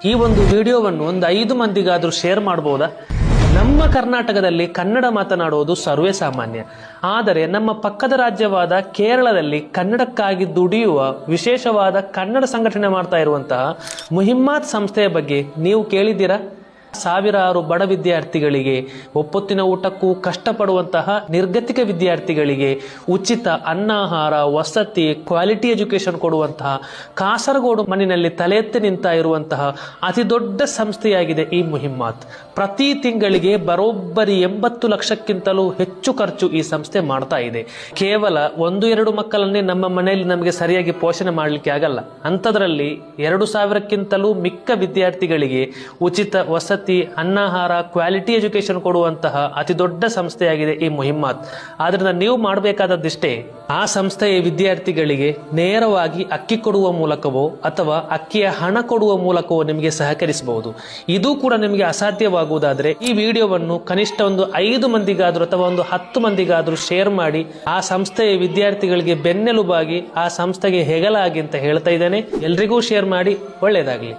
ಈ ಒಂದು ವಿಡಿಯೋವನ್ನು ಒಂದು 5 ಮಂದಿಗಾದ್ರೂ ಶೇರ್ ಮಾಡಬಹುದಾ? ನಮ್ಮ ಕರ್ನಾಟಕದಲ್ಲಿ ಕನ್ನಡ ಮಾತನಾಡುವುದು ಸರ್ವೇ ಸಾಮಾನ್ಯ. ಆದರೆ ನಮ್ಮ ಪಕ್ಕದ ರಾಜ್ಯವಾದ ಕೇರಳದಲ್ಲಿ ಕನ್ನಡಕ್ಕಾಗಿ ದುಡಿಯುವ ವಿಶೇಷವಾದ ಕನ್ನಡ ಸಂಘಟನೆ ಮಾಡ್ತಾ ಇರುವಂತಹ ಮುಹಿಮ್ಮತ್ ಸಂಸ್ಥೆಯ ಬಗ್ಗೆ ನೀವು ಕೇಳಿದ್ದೀರಾ? ಸಾವಿರಾರು ಬಡ ವಿದ್ಯಾರ್ಥಿಗಳಿಗೆ, ಒಪ್ಪೊತ್ತಿನ ಊಟಕ್ಕೂ ಕಷ್ಟಪಡುವಂತಹ ನಿರ್ಗತಿಕ ವಿದ್ಯಾರ್ಥಿಗಳಿಗೆ ಉಚಿತ ಅನ್ನಾಹಾರ, ವಸತಿ, ಕ್ವಾಲಿಟಿ ಎಜುಕೇಶನ್ ಕೊಡುವಂತಹ ಕಾಸರಗೋಡು ಮಣ್ಣಿನಲ್ಲಿ ತಲೆ ಎತ್ತಿ ನಿಂತ ಇರುವಂತಹ ಅತಿ ದೊಡ್ಡ ಸಂಸ್ಥೆಯಾಗಿದೆ ಈ ಮುಹಿಮ್ಮತ್. ಪ್ರತಿ ತಿಂಗಳಿಗೆ ಬರೋಬ್ಬರಿ 80 ಲಕ್ಷಕ್ಕಿಂತಲೂ ಹೆಚ್ಚು ಖರ್ಚು ಈ ಸಂಸ್ಥೆ ಮಾಡ್ತಾ ಇದೆ. ಕೇವಲ 1-2 ಮಕ್ಕಳನ್ನೇ ನಮ್ಮ ಮನೆಯಲ್ಲಿ ನಮಗೆ ಸರಿಯಾಗಿ ಪೋಷಣೆ ಮಾಡಲಿಕ್ಕೆ ಆಗಲ್ಲ. ಅಂಥದ್ರಲ್ಲಿ 2,000ಕ್ಕಿಂತಲೂ ಮಿಕ್ಕ ವಿದ್ಯಾರ್ಥಿಗಳಿಗೆ ಉಚಿತ ವಸತಿ, ಅನ್ನಾಹಾರ, ಕ್ವಾಲಿಟಿ ಎಜುಕೇಶನ್ ಕೊಡುವಂತಹ ಅತಿ ದೊಡ್ಡ ಸಂಸ್ಥೆಯಾಗಿದೆ ಈ ಮುಹಿಮ್ಮತ್. ಆದ್ರಿಂದ ನೀವು ಮಾಡಬೇಕಾದದ್ದಿಷ್ಟೇ, ಆ ಸಂಸ್ಥೆಯ ವಿದ್ಯಾರ್ಥಿಗಳಿಗೆ ನೇರವಾಗಿ ಅಕ್ಕಿ ಕೊಡುವ ಮೂಲಕವೋ ಅಥವಾ ಅಕ್ಕಿಯ ಹಣ ಕೊಡುವ ಮೂಲಕವೋ ನಿಮಗೆ ಸಹಕರಿಸಬಹುದು. ಇದು ಕೂಡ ನಿಮಗೆ ಅಸಾಧ್ಯವಾಗುವುದಾದ್ರೆ ಈ ವಿಡಿಯೋವನ್ನು ಕನಿಷ್ಠ ಒಂದು 5 ಮಂದಿಗಾದ್ರೂ ಅಥವಾ ಒಂದು 10 ಮಂದಿಗಾದ್ರೂ ಶೇರ್ ಮಾಡಿ ಆ ಸಂಸ್ಥೆಯ ವಿದ್ಯಾರ್ಥಿಗಳಿಗೆ ಬೆನ್ನೆಲುಬಾಗಿ ಆ ಸಂಸ್ಥೆಗೆ ಹೆಗಲಾಗಿ ಅಂತ ಹೇಳ್ತಾ ಇದ್ದೇನೆ. ಎಲ್ರಿಗೂ ಶೇರ್ ಮಾಡಿ. ಒಳ್ಳೆಯದಾಗಲಿ.